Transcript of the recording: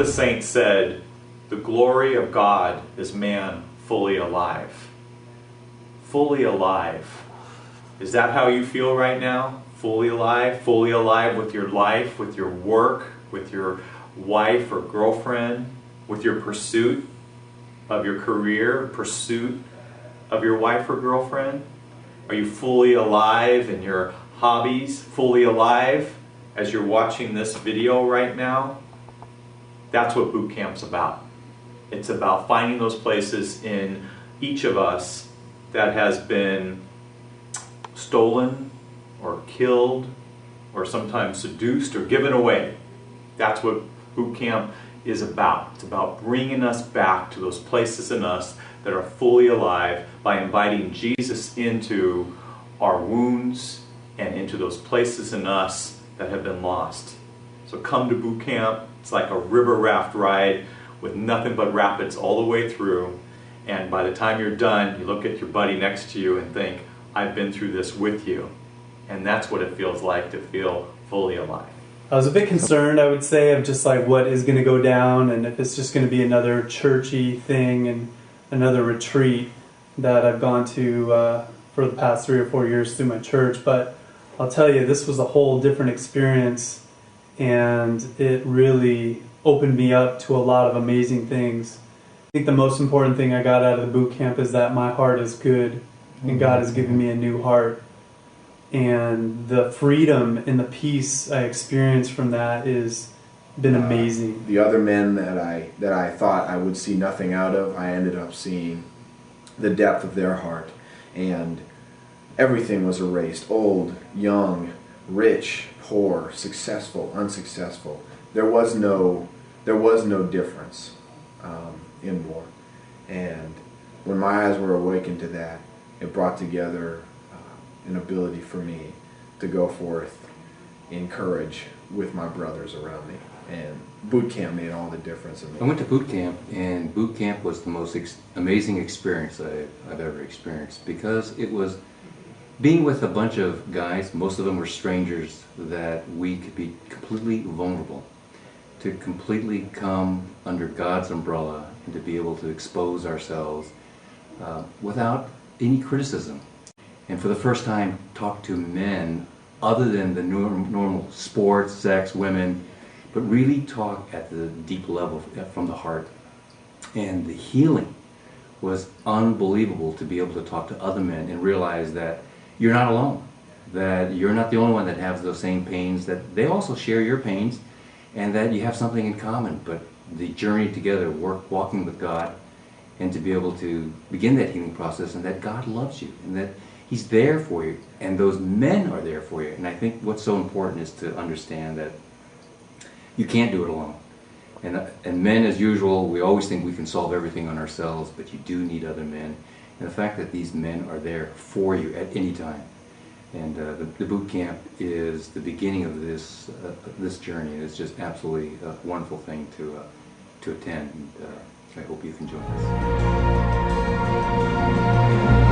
the saints said, "The glory of God is man fully alive." Fully alive. Is that how you feel right now? Fully alive? Fully alive with your life, with your work, with your wife or girlfriend, with your pursuit of your career, pursuit of your wife or girlfriend? Are you fully alive in your hobbies? Fully alive as you're watching this video right now? That's what boot camp's about. It's about finding those places in each of us that has been stolen or killed or sometimes seduced or given away. That's what boot camp is about. It's about bringing us back to those places in us that are fully alive by inviting Jesus into our wounds and into those places in us that have been lost. So come to boot camp. It's like a river raft ride with nothing but rapids all the way through. And by the time you're done, you look at your buddy next to you and think, I've been through this with you. And that's what it feels like to feel fully alive. I was a bit concerned, I would say, of just like what is going to go down and if it's just going to be another churchy thing and another retreat that I've gone to for the past 3 or 4 years through my church. But I'll tell you, this was a whole different experience, and it really opened me up to a lot of amazing things. I think the most important thing I got out of the boot camp is that my heart is good and God has given me a new heart. And the freedom and the peace I experienced from that is been amazing. The other men that I thought I would see nothing out of, I ended up seeing the depth of their heart, and everything was erased. Old, young, rich, poor, successful, unsuccessful. There was no difference anymore. And when my eyes were awakened to that, it brought together an ability for me to go forth in courage with my brothers around me. And boot camp made all the difference in me. I went to boot camp, and boot camp was the most amazing experience I've ever experienced, because it was being with a bunch of guys, most of them were strangers, that we could be completely vulnerable, to completely come under God's umbrella and to be able to expose ourselves without any criticism. And for the first time, talk to men other than the normal sports, sex, women, but really talk at the deep level from the heart. And the healing was unbelievable, to be able to talk to other men and realize that you're not alone, that you're not the only one that has those same pains, that they also share your pains, and that you have something in common. But the journey together, walking with God, and to be able to begin that healing process, and that God loves you, and that He's there for you, and those men are there for you. And I think what's so important is to understand that you can't do it alone. And men, as usual, we always think we can solve everything on ourselves, but you do need other men. And the fact that these men are there for you at any time. And the boot camp is the beginning of this journey. And it's just absolutely a wonderful thing to attend. And I hope you can join us.